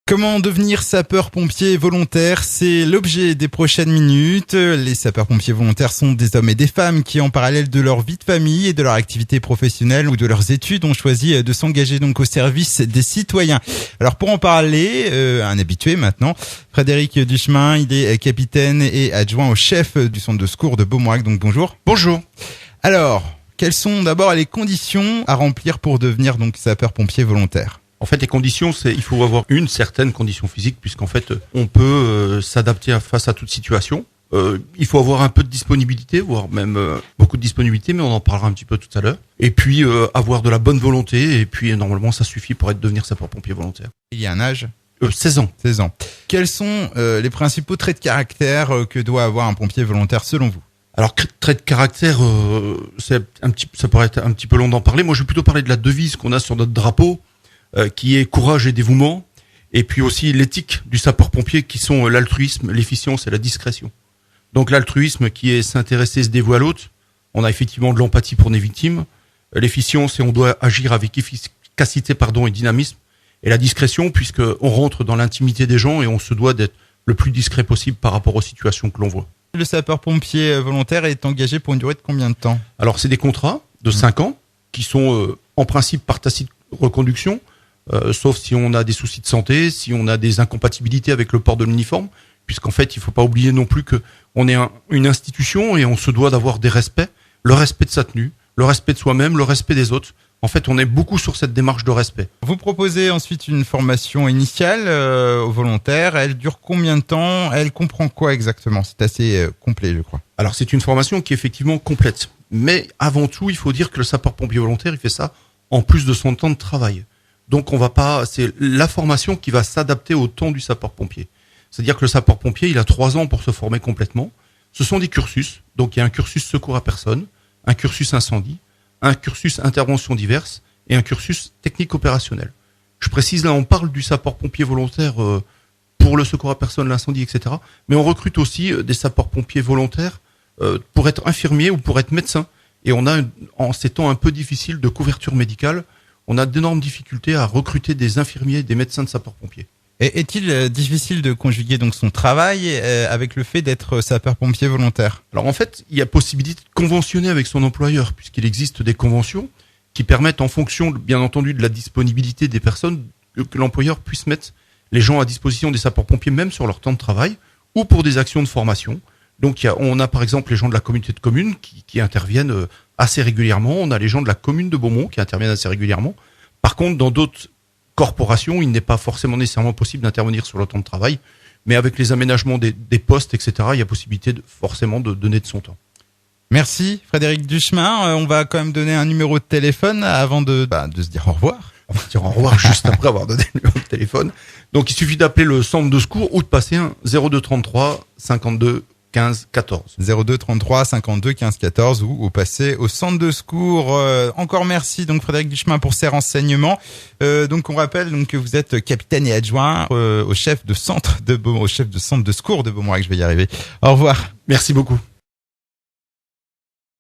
Comment devenir sapeur-pompier volontaire? C'est l'objet des prochaines minutes. Les sapeurs-pompiers volontaires sont des hommes et des femmes qui, en parallèle de leur vie de famille et de leur activité professionnelle ou de leurs études, ont choisi de s'engager donc au service des citoyens. Alors pour en parler, un habitué maintenant, Frédéric Duchemin, il est capitaine et adjoint au chef du centre de secours de Beaumoirac. Donc bonjour. Bonjour. Alors, quelles sont d'abord les conditions à remplir pour devenir donc sapeur-pompier volontaire? En fait, les conditions, il faut avoir une certaine condition physique, puisqu'en fait, on peut s'adapter face à toute situation. Il faut avoir un peu de disponibilité, voire même beaucoup de disponibilité, mais on en parlera un petit peu tout à l'heure. Et puis, avoir de la bonne volonté, et puis normalement, ça suffit pour devenir sapeur-pompier volontaire. Il y a un âge? 16 ans. 16 ans. Quels sont les principaux traits de caractère que doit avoir un pompier volontaire selon vous? Alors, trait de caractère, ça pourrait être un petit peu long d'en parler. Moi, je vais plutôt parler de la devise qu'on a sur notre drapeau, qui est courage et dévouement, et puis aussi l'éthique du sapeur-pompier, qui sont l'altruisme, l'efficience et la discrétion. Donc l'altruisme, qui est s'intéresser, se dévouer à l'autre. On a effectivement de l'empathie pour les victimes. L'efficience, et on doit agir avec efficacité, et dynamisme. Et la discrétion, puisque on rentre dans l'intimité des gens et on se doit d'être le plus discret possible par rapport aux situations que l'on voit. Le sapeur-pompier volontaire est engagé pour une durée de combien de temps? Alors c'est des contrats de 5 ans, qui sont en principe par tacite reconduction, sauf si on a des soucis de santé, si on a des incompatibilités avec le port de l'uniforme, puisqu'en fait, il faut pas oublier non plus que on est une institution et on se doit d'avoir des respects, le respect de sa tenue, le respect de soi-même, le respect des autres. En fait, on est beaucoup sur cette démarche de respect. Vous proposez ensuite une formation initiale aux volontaires. Elle dure combien de temps? Elle comprend quoi exactement? C'est assez complet, je crois. Alors, c'est une formation qui est effectivement complète. Mais avant tout, il faut dire que le sapeur-pompier volontaire, il fait ça en plus de son temps de travail. Donc c'est la formation qui va s'adapter au temps du sapeur-pompier. C'est-à-dire que le sapeur-pompier, il a 3 ans pour se former complètement. Ce sont des cursus. Donc il y a un cursus secours à personne, un cursus incendie, un cursus intervention diverses et un cursus technique opérationnel. Je précise, là, on parle du sapeur-pompier volontaire pour le secours à personne, l'incendie, etc. Mais on recrute aussi des sapeurs-pompiers volontaires pour être infirmiers ou pour être médecins. Et on a, en ces temps un peu difficiles de couverture médicale, on a d'énormes difficultés à recruter des infirmiers et des médecins de sapeurs-pompiers. Et est-il difficile de conjuguer donc son travail avec le fait d'être sapeur-pompier volontaire? Alors en fait, il y a possibilité de conventionner avec son employeur, puisqu'il existe des conventions qui permettent, en fonction, bien entendu, de la disponibilité des personnes, que l'employeur puisse mettre les gens à disposition des sapeurs-pompiers, même sur leur temps de travail, ou pour des actions de formation. Donc on a par exemple les gens de la communauté de communes qui interviennent assez régulièrement. On a les gens de la commune de Beaumont qui interviennent assez régulièrement. Par contre, dans d'autres corporations, il n'est pas forcément nécessairement possible d'intervenir sur le temps de travail. Mais avec les aménagements des postes, etc., il y a possibilité forcément de donner de son temps. Merci Frédéric Duchemin. On va quand même donner un numéro de téléphone avant de se dire au revoir. On va se dire au revoir juste après avoir donné le numéro de téléphone. Donc il suffit d'appeler le centre de secours ou de passer un 02 33 52 15 14. 02 33 52 15 14 ou passer au centre de secours. Encore merci donc Frédéric Duchemin pour ces renseignements. Donc on rappelle donc que vous êtes capitaine et adjoint au chef de centre de secours de Beaumoirac. Je vais y arriver. Au revoir. Merci beaucoup.